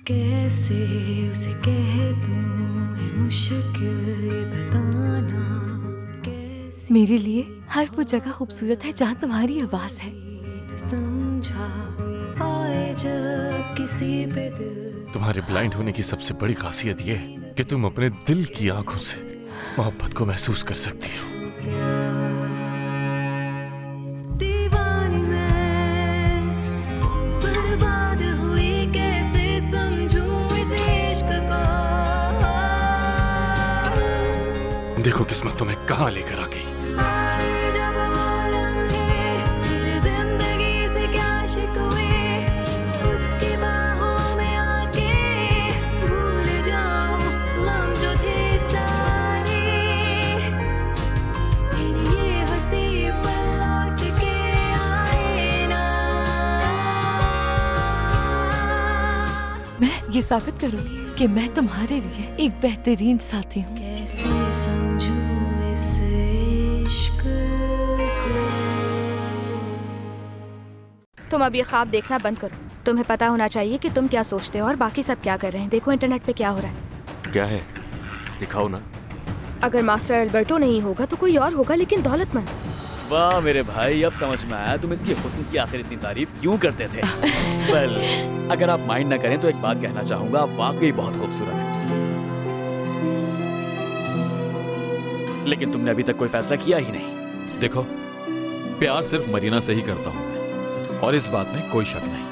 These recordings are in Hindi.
कैसे उसे कह दूं है मुश्किल ये बताना कैसे मेरे लिए हर वो जगह खूबसूरत है जहाँ तुम्हारी आवाज है। न समझा आए जब किसी पे दिल तुम्हारे ब्लाइंड होने की सबसे बड़ी खासियत ये है कि तुम अपने दिल की आंखों से मोहब्बत को महसूस कर सकती हो। दीवानी मैं बर्बाद हुई कैसे समझूं इस इश्क को देखो किस्मत तुम्हें कहाँ लेकर आ गई। जब वो लम्हे मेरी जिंदगी से क्या शिकवे उसकी बाहों में आके भूल जाऊं गम जो थे सारे तेरी ये हंसी पल लौट के आए ना। मैं ये साबित करूंगी कि मैं तुम्हारे लिए एक बेहतरीन साथी हूँ। कैसे समझूं इस इश्क को। तुम अब ये ख्वाब देखना बंद करो। तुम्हें पता होना चाहिए कि तुम क्या सोचते हो और बाकी सब क्या कर रहे हैं। देखो इंटरनेट पे क्या हो रहा है। क्या है? दिखाओ ना। अगर मास्टर अल्बर्टो नहीं होगा तो कोई और होगा, लेकिन दौलतमंद। वाह मेरे भाई, अब समझ में आया तुम इसकी हुस्न की आखिर इतनी तारीफ क्यों करते थे। वेल, अगर आप माइंड ना करें तो एक बात कहना चाहूंगा, आप वाकई बहुत खूबसूरत हैं। लेकिन तुमने अभी तक कोई फैसला किया ही नहीं। देखो, प्यार सिर्फ मरीना से ही करता हूँ मैं, और इस बात में कोई शक नहीं।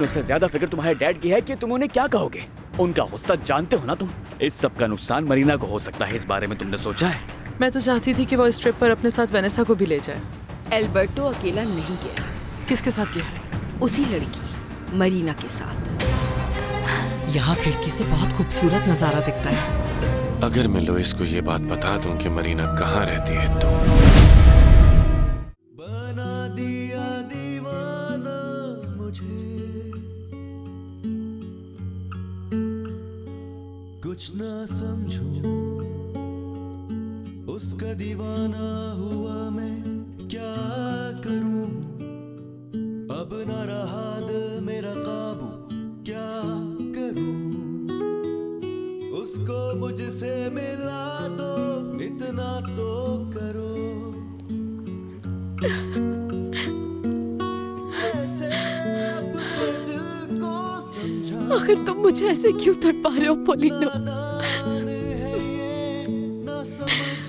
उससे ज्यादा फिक्र तुम्हारे डैड की है कि तुम उन्हें क्या कहोगे। उनका गुस्सा जानते हो ना तुम। इस सब का नुकसान मरीना को हो सकता है, इस बारे में तुमने सोचा है? मैं तो चाहती थी कि वो इस ट्रिप पर अपने साथ वेनेसा को भी ले जाए। एल्बर्टो अकेला नहीं गया। किसके साथ गया है? उसी लड़की मरीना के साथ। यहाँ खिड़की से बहुत खूबसूरत नजारा दिखता है। अगर मैं लोइस को ये बात बता दूं कि मरीना कहाँ रहती है तो बना दिया दीवाना मुझे, कुछ ना समझूं उसका दीवाना हुआ मैं क्या करूं। अब न रहा दिल मेरा काबू क्या करूं। उसको मुझसे मिला दो इतना तो करो। ऐसे अपने दिल को समझा। आखिर तुम मुझे ऐसे क्यों तड़पा रहे हो पोलिनो? ना समझ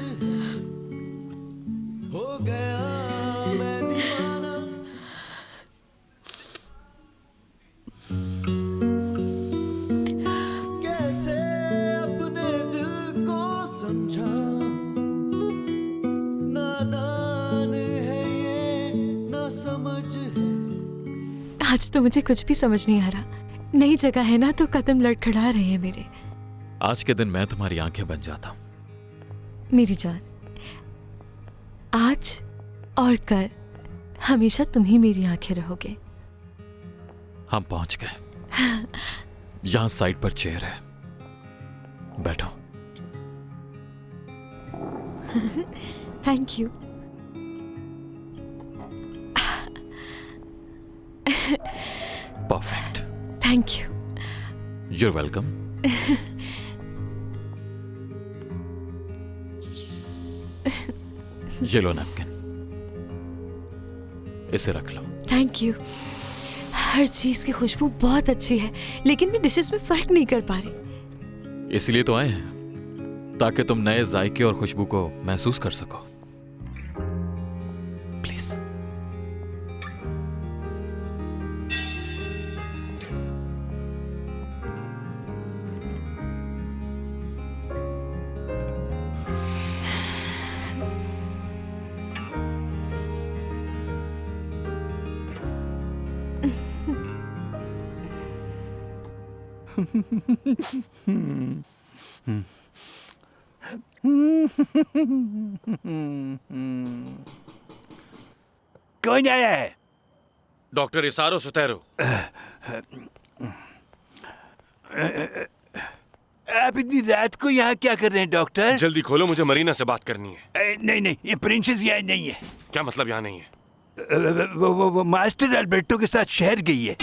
हो गया मैं दीवाना। कैसे अपने दिल को समझा। नादान है ये ना समझ है। आज तो मुझे कुछ भी समझ नहीं आ रहा। नई जगह है ना, तो कदम लड़खड़ा रहे हैं मेरे। आज के दिन मैं तुम्हारी आंखें बन जाता हूँ। मेरी जान, आज और कल हमेशा तुम ही मेरी आंखें रहोगे। हम पहुंच गए। यहाँ साइड पर चेयर है, बैठो। Thank you. Perfect. Thank you. You're welcome. ये लो नैपकिन, इसे रख लो। Thank you. हर चीज की खुशबू बहुत अच्छी है, लेकिन मैं डिशेस में फर्क नहीं कर पा रही। इसलिए तो आए हैं, ताकि तुम नए जायके और खुशबू को महसूस कर सको। प्लीज। कौन आया है? डॉक्टर इसारो सुतेरो। आप इतनी रात को यहाँ क्या कर रहे हैं डॉक्टर? जल्दी खोलो, मुझे मरीना से बात करनी है। नहीं नहीं, ये प्रिंसेस यहाँ नहीं है। क्या मतलब यहाँ नहीं है? वो मास्टर अल्बर्टो के साथ शहर गई है।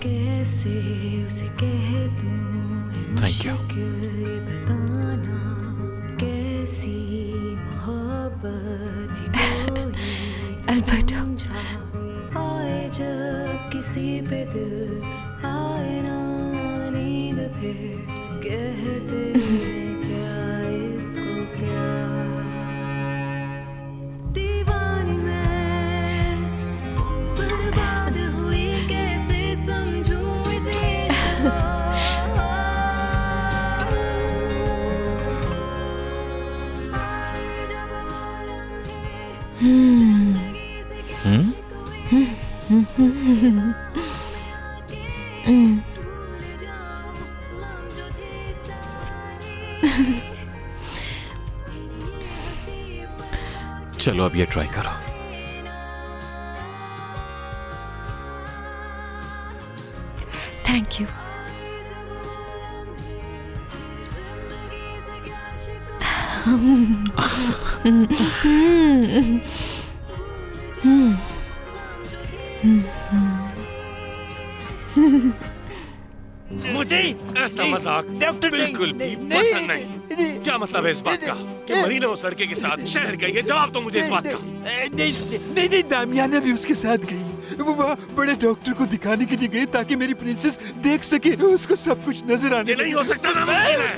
कैसे उसे कह दूं थैंक यू। ये बताना कैसी मोहब्बत ये कोई अल्बर्टो, आए जब किसी पे दिल आए ना नींद फिर कहते हैं क्या इसको प्यार दीवानी मैं बर्बाद हुई कैसे समझूं इसे चलो अब ये ट्राई करो। Thank you. मुझे ऐसा मजाक बिल्कुल भी पसंद नहीं। क्या मतलब है इस बात का कि मरीना उस लड़के के साथ शहर गई है? जवाब दो मुझे इस बात का। नहीं, दामियाना भी उसके साथ गई। वो वहाँ बड़े डॉक्टर को दिखाने के लिए गई ताकि मेरी प्रिंसेस देख सके, उसको सब कुछ नजर आने। ये नहीं हो सकता, नामुमकिन है।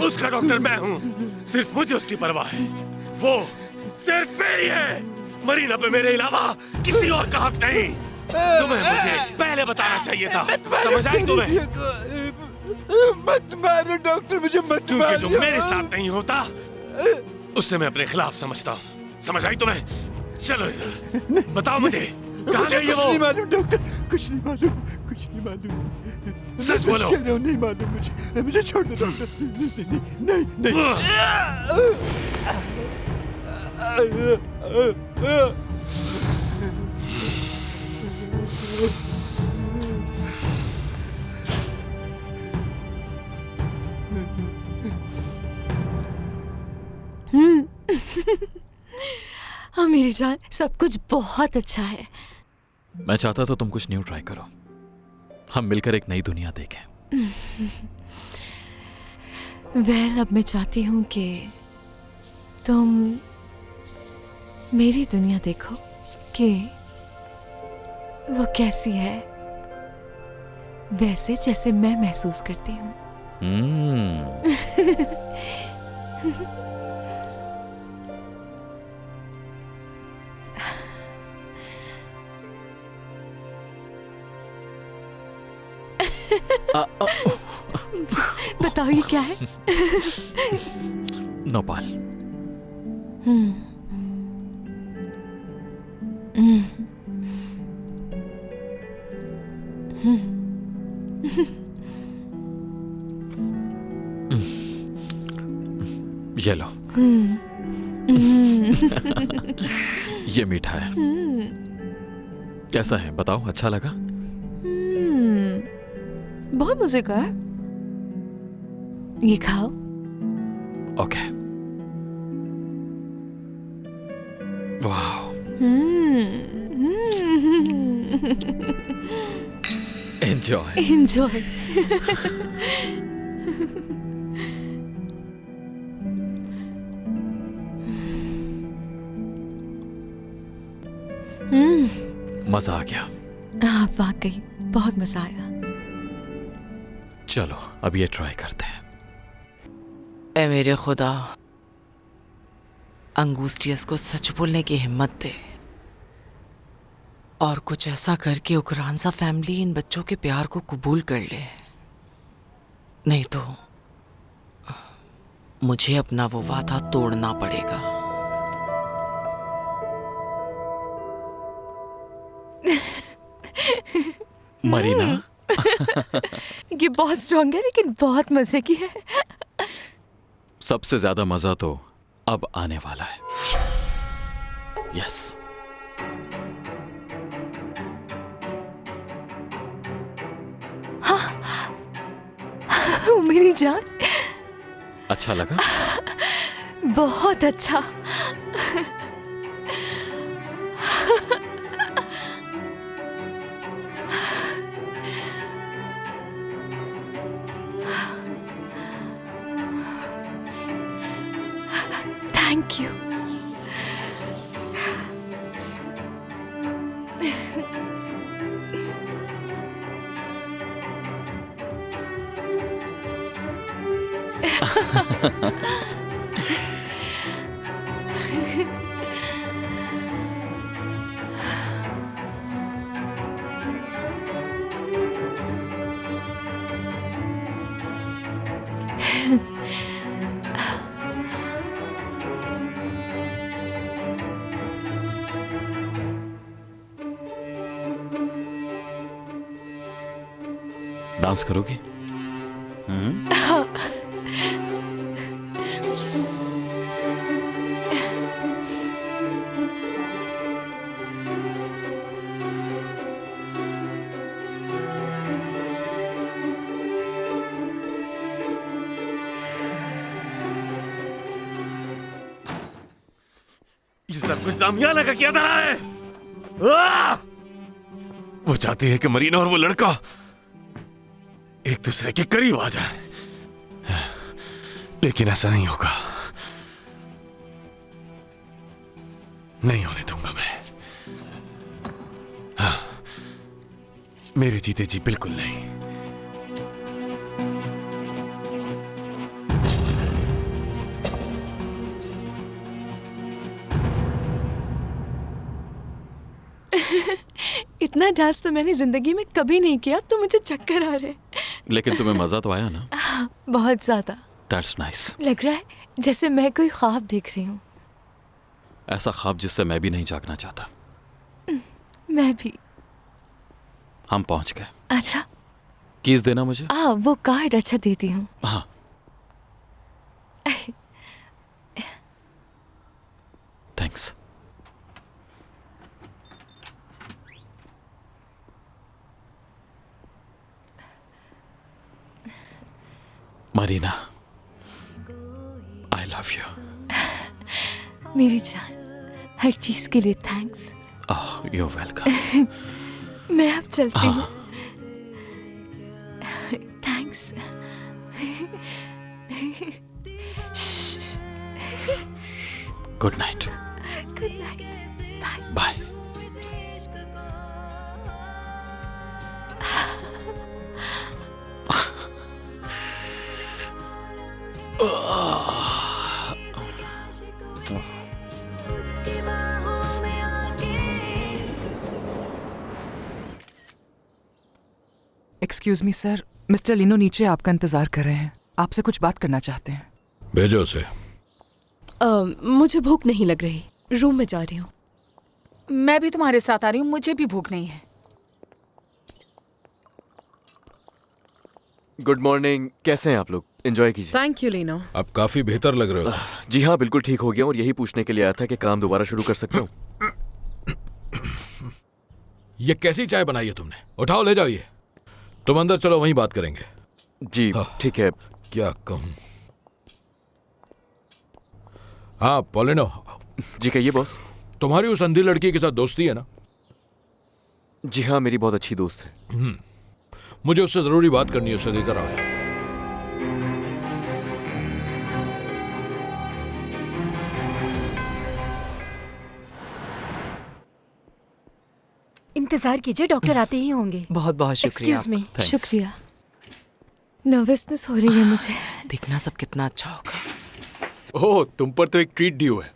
उसका डॉक्टर मैं हूँ, सिर्फ मुझे उसकी परवाह है। वो सिर्फ मेरी है। मरीना पे मेरे अलावा किसी और का हक नहीं। तुम्हें मुझे पहले बताना चाहिए था। समझ आई तुम्हें? मत मारो डॉक्टर, मुझे मत क्योंकि मारो। जो मेरे साथ नहीं होता उससे मैं अपने खिलाफ समझता हूँ। समझ आई तुम्हें? चलो इधर, बताओ मुझे कहाँ गई है वो? कुछ नहीं मालूम डॉक्टर, कुछ नहीं मालूम, कुछ नहीं मालूम। सच बोलो। कह रहा हूँ, नहीं मालूम मुझे छोड़ दो डॉक्टर। नहीं। हाँ मेरी जान, सब कुछ बहुत अच्छा है। मैं चाहता था तुम कुछ न्यू ट्राई करो, हम मिलकर एक नई दुनिया देखें। वेल, अब मैं चाहती हूँ कि तुम मेरी दुनिया देखो कि वो कैसी है, वैसे जैसे मैं महसूस करती हूँ। बताओ ये क्या है? नोपाल। ये लो। ये मीठा है, कैसा है बताओ? अच्छा लगा? बहुत मजे का है। ये खाओ। ओके। वाह। एंजॉय। एंजॉय। मजा आ गया। हाँ वाकई बहुत मजा आया। चलो अब ये ट्राई करते हैं। ए मेरे खुदा, अंगूस्टियस को सच बोलने की हिम्मत दे और कुछ ऐसा कर कि उकरांसा फैमिली इन बच्चों के प्यार को कबूल कर ले, नहीं तो मुझे अपना वो वादा तोड़ना पड़ेगा। मरीना, ये बहुत स्ट्रॉन्ग है लेकिन बहुत मजे की है। सबसे ज्यादा मजा तो अब आने वाला है। यस। मेरी जान, अच्छा लगा? बहुत अच्छा। Thank you. डांस करोगी? ये सब कुछ दामियाना का किया जा रहा है। वो चाहती है कि मरीना और वो लड़का एक दूसरे के करीब आ जाए, लेकिन ऐसा नहीं होगा। नहीं होने दूंगा मैं। हाँ, मेरे जीते जी बिल्कुल नहीं। इतना डांस तो मैंने जिंदगी में कभी नहीं किया, तो मुझे चक्कर आ रहे हैं। लेकिन तुम्हें मजा तो आया ना? बहुत ज्यादा। That's nice. लग रहा है जैसे मैं कोई ख्वाब देख रही हूँ। ऐसा ख्वाब जिससे मैं भी नहीं जागना चाहता। मैं भी। हम पहुंच गए। अच्छा, कीज देना मुझे। वो कार्ड अच्छा देती हूँ। हाँ। Thanks. Marina, I love you. मेरी जान, हर चीज के लिए थैंक्स। Oh, you welcome. मैं अब चलती हूँ। Thanks. Good night. Good night. Bye. Excuse me sir, mister Lino नीचे आपका इंतजार कर रहे हैं। आपसे कुछ बात करना चाहते हैं। भेजो उसे। मुझे भूख नहीं लग रही, रूम में जा रही हूँ। मैं भी तुम्हारे साथ आ रही हूँ, मुझे भी भूख नहीं है। गुड मॉर्निंग, कैसे हैं आप लोग? एंजॉय कीजिए। Thank you Lino. आप काफी बेहतर लग रहे हो। जी हाँ, बिल्कुल ठीक हो गया और यही पूछने के लिए आया था कि काम दोबारा शुरू कर सकता हूँ। ये कैसी चाय बनाई है तुमने? उठाओ ले जाओ ये। तुम अंदर चलो, वहीं बात करेंगे। जी ठीक है। क्या कहूँ? हाँ पॉलिनो। जी कहिए बॉस। तुम्हारी उस अंधी लड़की के साथ दोस्ती है ना? जी हाँ, मेरी बहुत अच्छी दोस्त है। मुझे उससे जरूरी बात करनी है, उससे लेकर आओ। इंतजार कीजिए, डॉक्टर आते ही होंगे। बहुत बहुत शुक्रिया। Excuse me. शुक्रिया। नर्वसनेस हो रही है मुझे। दिखना सब कितना अच्छा होगा। ओह, तुम पर तो एक ट्रीट ड्यू है।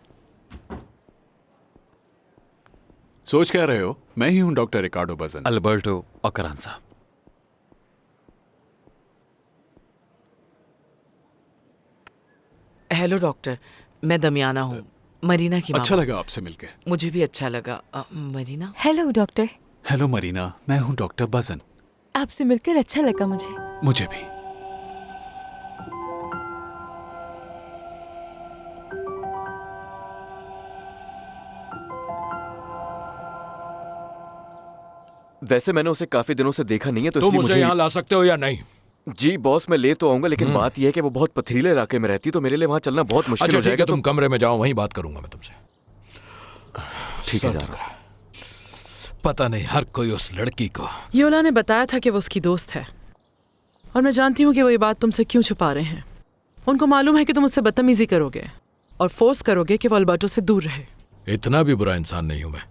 सोच क्या रहे हो? मैं ही हूं डॉक्टर रिकार्डो बजन। अल्बर्टो ओकारांसा। हेलो डॉक्टर, मैं दमियाना हूँ, मरीना की अच्छा मामा। लगा आपसे मिलके। मुझे भी अच्छा लगा। Marina. Hello doctor. Hello Marina, मैं हूं डॉक्टर बजन। आपसे मिलकर अच्छा लगा मुझे। मुझे भी। वैसे मैंने उसे काफी दिनों से देखा नहीं है, तो तुम इसलिए उसे मुझे यहाँ ला सकते हो या नहीं? जी बॉस, मैं ले तो आऊंगा, लेकिन बात यह है कि वो बहुत पथरीले इलाके में रहती है, तो मेरे लिए वहां चलना बहुत मुश्किल हो जाएगा। तुम कमरे में जाओ, वहीं बात करूंगा मैं तुमसे। ठीक है, जा रहा हूं। पता नहीं हर कोई उस लड़की को। योला ने बताया था कि वो उसकी दोस्त है, और मैं जानती हूँ कि वो ये बात तुमसे क्यों छुपा रहे हैं। उनको मालूम है कि तुम उससे बदतमीजी करोगे और फोर्स करोगे कि वो अल्बर्टो से दूर रहे। इतना भी बुरा इंसान नहीं हूं मैं,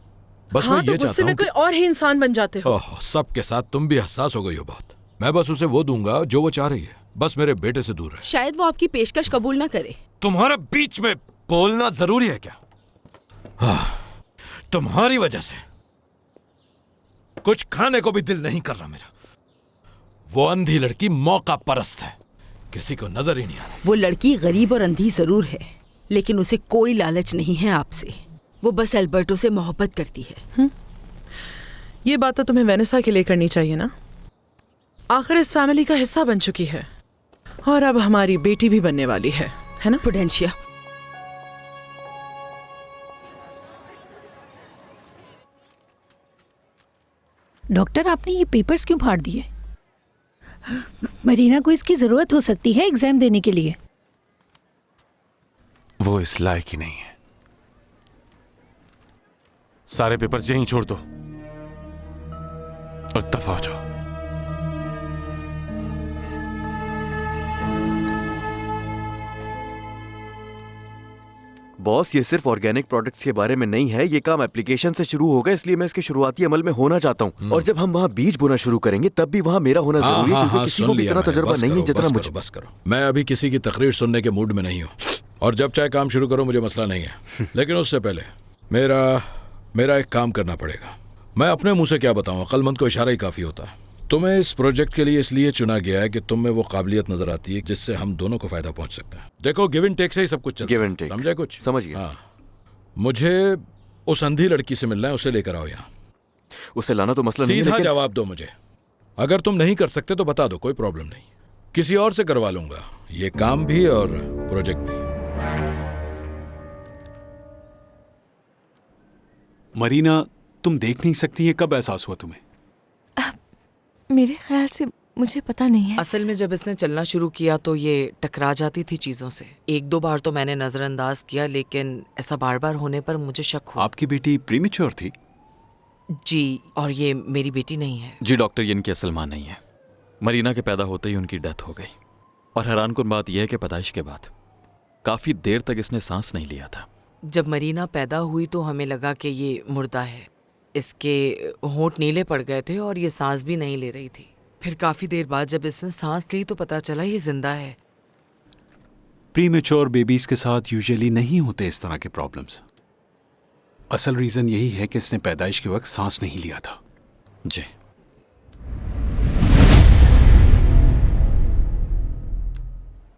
बस हाँ, मैं ये तो चाहता हूँ कोई और ही इंसान बन जाते हो। ओह, सबके साथ तुम भी हसास हो गई हो बहुत। मैं बस उसे वो दूंगा जो वो चाह रही है, बस मेरे बेटे से दूर रहे। शायद वो आपकी पेशकश कबूल ना करे। तुम्हारा बीच में बोलना जरूरी है क्या? तुम्हारी वजह से कुछ खाने को भी दिल नहीं कर रहा मेरा। वो अंधी लड़की मौका परस्त है, किसी को नजर ही नहीं आ रहा। वो लड़की गरीब और अंधी जरूर है, लेकिन उसे कोई लालच नहीं है आपसे। वो बस अल्बर्टो से मोहब्बत करती है। ये बात तो तुम्हें वेनेसा के लिए करनी चाहिए ना। आखिर इस फैमिली का हिस्सा बन चुकी है, और अब हमारी बेटी भी बनने वाली है ना पुडेंशिया? डॉक्टर, आपने ये पेपर्स क्यों फाड़ दिए? मरीना को इसकी जरूरत हो सकती है एग्जाम देने के लिए। वो इस लायक ही नहीं है। सारे पेपर्स यहीं छोड़ दो और दफा हो जाओ। बॉस, ये सिर्फ ऑर्गेनिक प्रोडक्ट्स के बारे में नहीं है, ये काम एप्लीकेशन से शुरू होगा, इसलिए मैं इसके शुरुआती अमल में होना चाहता हूँ। और जब हम वहाँ बीज बोना शुरू करेंगे तब भी वहाँ मेरा होना जरूरी है, क्योंकि किसी को भी इतना तजुर्बा नहीं है जितना मुझे। बस करो, मैं अभी किसी की तकरीर सुनने के मूड में नहीं हूँ, और जब चाहे काम शुरू करो, मुझे मसला नहीं है। लेकिन उससे पहले मेरा एक काम करना पड़ेगा। मैं अपने मुंह से क्या बताऊँ, अक्लमंद को इशारा ही काफी होता है। तुम्हें इस प्रोजेक्ट के लिए इसलिए चुना गया है कि तुम में वो काबिलियत नजर आती है जिससे हम दोनों को फायदा पहुंच सकता है। देखो, गिव एंड टेक से ही सब कुछ चलता है। गिव एंड टेक, समझे कुछ? समझ गया। हाँ, मुझे उस अंधी लड़की से मिलना है, उसे लेकर आओ यहाँ। उसे लाना तो मसला नहीं है, सीधा लेकिन जवाब दो मुझे। अगर तुम नहीं कर सकते तो बता दो, कोई प्रॉब्लम नहीं, किसी और से करवा लूंगा ये काम भी और प्रोजेक्ट भी। मरीना, तुम देख नहीं सकती है, कब एहसास हुआ तुम्हें? मेरे ख्याल से मुझे पता नहीं है। असल में जब इसने चलना शुरू किया तो ये टकरा जाती थी चीजों से। एक दो बार तो मैंने नजरअंदाज किया, लेकिन ऐसा बार बार होने पर मुझे शक हुआ। आपकी बेटी प्रीमेच्योर थी? जी, और ये मेरी बेटी नहीं है। जी डॉक्टर, ये इनकी असल मां नहीं है। मरीना के पैदा होते ही उनकी डेथ हो गई, और हैरानकुन बात यह है कि पैदाइश के बाद काफी देर तक इसने सांस नहीं लिया था। जब मरीना पैदा हुई तो हमें लगा कि ये मुर्दा है। इसके होंठ नीले पड़ गए थे और ये सांस भी नहीं ले रही थी। फिर काफी देर बाद जब इसने सांस ली तो पता चला ये जिंदा है। प्रीमेच्योर बेबीज के साथ यूजुअली नहीं होते इस तरह के प्रॉब्लम्स। असल रीजन यही है कि इसने पैदाइश के वक्त सांस नहीं लिया था। जी।